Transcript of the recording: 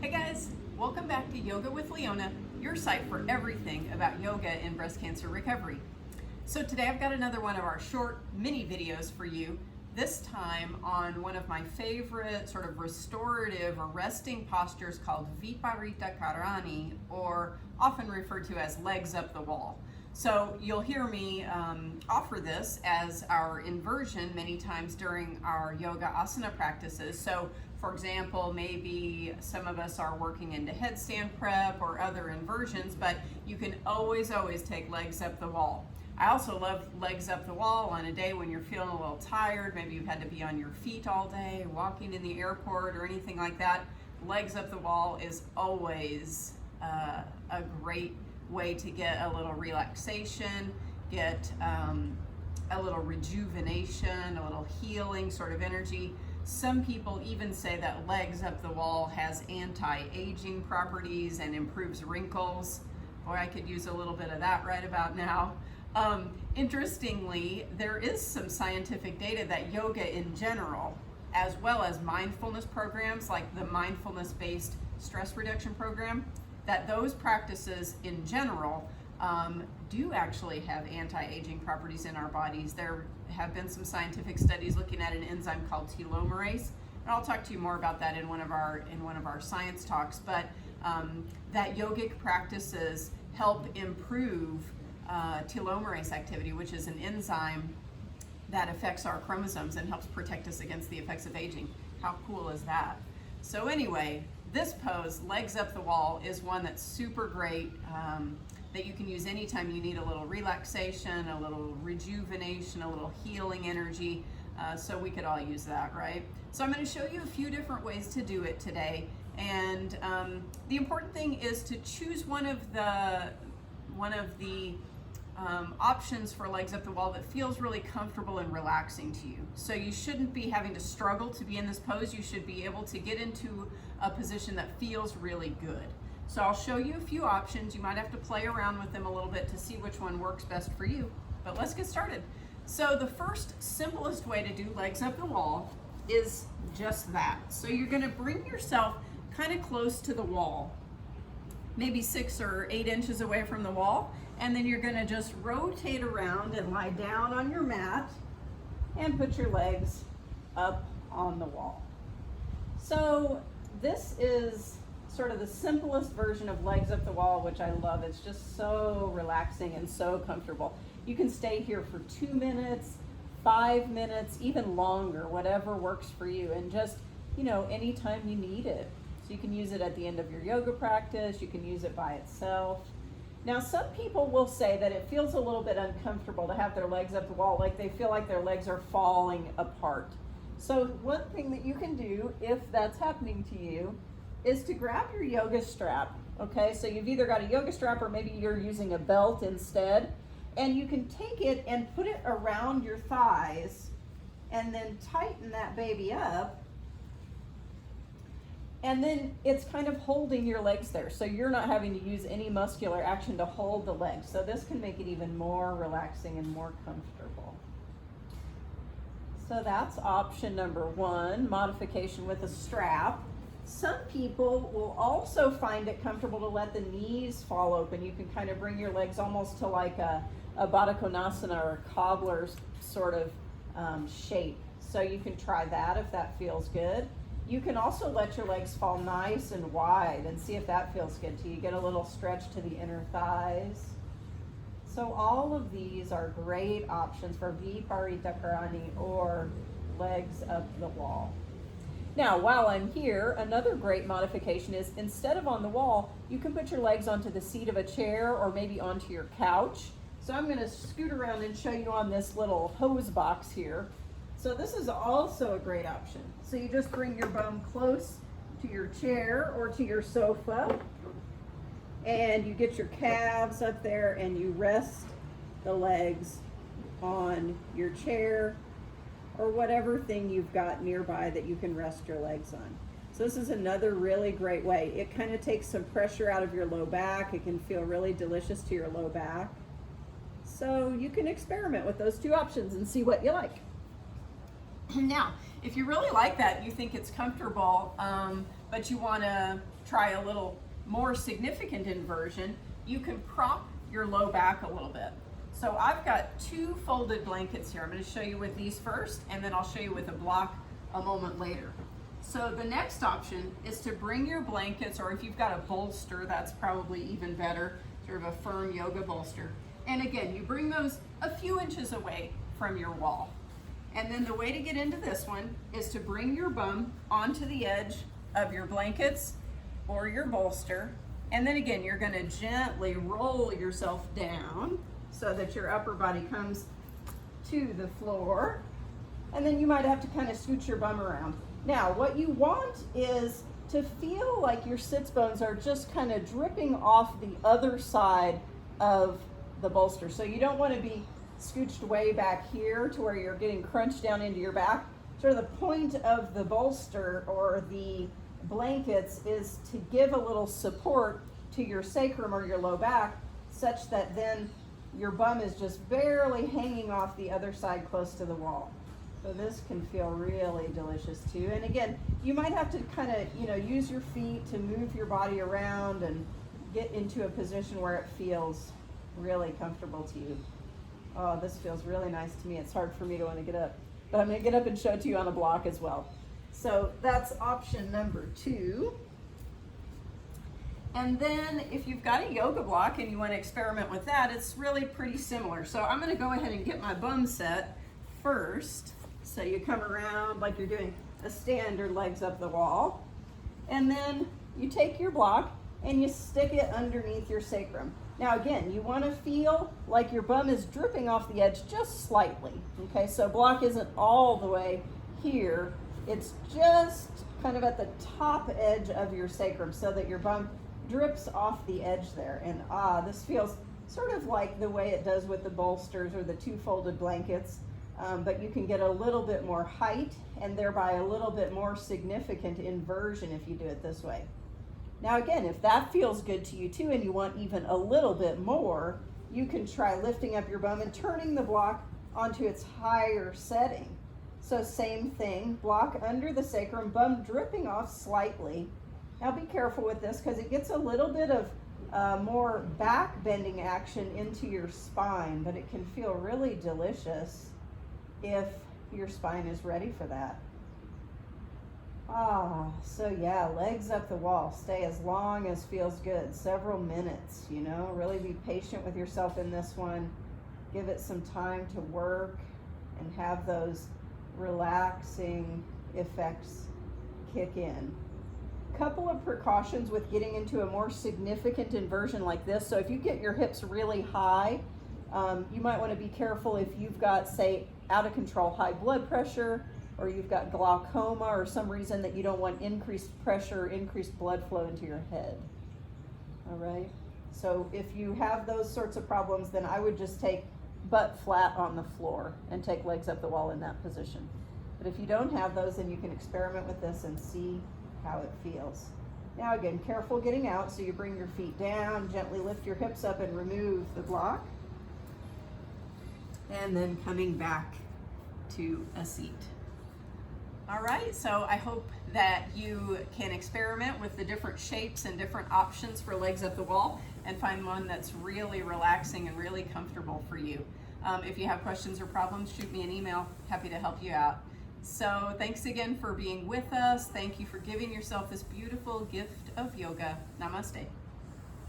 Hey guys, welcome back to Yoga with Leona, your site for everything about yoga and breast cancer recovery. So today I've got another one of our short mini videos for you, this time on one of my favorite sort of restorative or resting postures called Viparita Karani, or often referred to as legs up the wall. So you'll hear me offer this as our inversion many times during our yoga asana practices. So for example, maybe some of us are working into headstand prep or other inversions, but you can always take legs up the wall. I also love legs up the wall on a day when you're feeling a little tired. Maybe you've had to be on your feet all day, walking in the airport or anything like that. Legs up the wall is always a great way to get a little relaxation, get a little rejuvenation, a little healing sort of energy. Some people even say that legs up the wall has anti-aging properties and improves wrinkles. Boy, I could use a little bit of that right about now. Interestingly, there is some scientific data that yoga in general, as well as mindfulness programs like the mindfulness-based stress reduction program, that those practices in general do actually have anti-aging properties in our bodies. There have been some scientific studies looking at an enzyme called telomerase, and I'll talk to you more about that in one of our science talks. But that yogic practices help improve telomerase activity, which is an enzyme that affects our chromosomes and helps protect us against the effects of aging. How cool is that? So anyway, this pose, legs up the wall, is one that's super great, that you can use anytime you need a little relaxation, a little rejuvenation, a little healing energy. So we could all use that, right? So I'm going to show you a few different ways to do it today. And the important thing is to choose one of the options for legs up the wall that feels really comfortable and relaxing to you. So you shouldn't be having to struggle to be in this pose. You should be able to get into a position that feels really good. So I'll show you a few options. You might have to play around with them a little bit to see which one works best for you. But let's get started. So the first simplest way to do legs up the wall is just that. So you're going to bring yourself kind of close to the wall, maybe 6 or 8 inches away from the wall, and then you're going to just rotate around and lie down on your mat and put your legs up on the wall. So this is sort of the simplest version of legs up the wall, which I love. It's just so relaxing and so comfortable. You can stay here for 2 minutes, 5 minutes, even longer, whatever works for you, and just, anytime you need it. So you can use it at the end of your yoga practice, you can use it by itself. Now, some people will say that it feels a little bit uncomfortable to have their legs up the wall, like they feel like their legs are falling apart. So one thing that you can do, if that's happening to you, is to grab your yoga strap, okay? So you've either got a yoga strap or maybe you're using a belt instead, and you can take it and put it around your thighs and then tighten that baby up. And then it's kind of holding your legs there, so you're not having to use any muscular action to hold the legs. So this can make it even more relaxing and more comfortable. So that's option number one, modification with a strap. Some people will also find it comfortable to let the knees fall open. You can kind of bring your legs almost to like a Baddha Konasana or a cobbler's sort of shape. So you can try that if that feels good. You can also let your legs fall nice and wide and see if that feels good to you. Get a little stretch to the inner thighs. So all of these are great options for Viparita Karani or legs up the wall. Now, while I'm here, another great modification is instead of on the wall, you can put your legs onto the seat of a chair or maybe onto your couch. So I'm going to scoot around and show you on this little hose box here. So this is also a great option. So you just bring your bum close to your chair or to your sofa, and you get your calves up there and you rest the legs on your chair or whatever thing you've got nearby that you can rest your legs on. So this is another really great way. It kind of takes some pressure out of your low back. It can feel really delicious to your low back. So you can experiment with those two options and see what you like. Now, if you really like that, you think it's comfortable, but you want to try a little more significant inversion, you can prop your low back a little bit. So I've got 2 folded blankets here. I'm going to show you with these first, and then I'll show you with a block a moment later. So the next option is to bring your blankets, or if you've got a bolster, that's probably even better, sort of a firm yoga bolster. And again, you bring those a few inches away from your wall. And then the way to get into this one is to bring your bum onto the edge of your blankets or your bolster. And then again, you're going to gently roll yourself down so that your upper body comes to the floor. And then you might have to kind of scoot your bum around. Now, what you want is to feel like your sits bones are just kind of dripping off the other side of the bolster. So you don't want to be scooched way back here to where you're getting crunched down into your back. Sort of the point of the bolster or the blankets is to give a little support to your sacrum or your low back, such that then your bum is just barely hanging off the other side close to the wall. So this can feel really delicious too. And again, you might have to kind of, use your feet to move your body around and get into a position where it feels really comfortable to you. Oh, this feels really nice to me. It's hard for me to want to get up, but I'm going to get up and show it to you on a block as well. So that's option number 2. And then if you've got a yoga block and you want to experiment with that, it's really pretty similar. So I'm going to go ahead and get my bum set first. So you come around like you're doing a standard legs up the wall. And then you take your block and you stick it underneath your sacrum. Now again, you want to feel like your bum is dripping off the edge just slightly. Okay, so block isn't all the way here. It's just kind of at the top edge of your sacrum so that your bum drips off the edge there. And this feels sort of like the way it does with the bolsters or the 2 folded blankets. But you can get a little bit more height and thereby a little bit more significant inversion if you do it this way. Now again, if that feels good to you too and you want even a little bit more, you can try lifting up your bum and turning the block onto its higher setting. So same thing, block under the sacrum, bum dripping off slightly. Now be careful with this because it gets a little bit of more back bending action into your spine, but it can feel really delicious if your spine is ready for that. So yeah, legs up the wall. Stay as long as feels good, several minutes, really be patient with yourself in this one. Give it some time to work and have those relaxing effects kick in. Couple of precautions with getting into a more significant inversion like this. So if you get your hips really high, you might want to be careful if you've got, say, out of control high blood pressure, or you've got glaucoma or some reason that you don't want increased pressure, increased blood flow into your head. All right. So if you have those sorts of problems, then I would just take butt flat on the floor and take legs up the wall in that position. But if you don't have those, then you can experiment with this and see how it feels. Now again, careful getting out, so you bring your feet down, gently lift your hips up and remove the block. And then coming back to a seat. All right, so I hope that you can experiment with the different shapes and different options for legs up the wall and find one that's really relaxing and really comfortable for you. If you have questions or problems, shoot me an email. Happy to help you out. So thanks again for being with us. Thank you for giving yourself this beautiful gift of yoga. Namaste.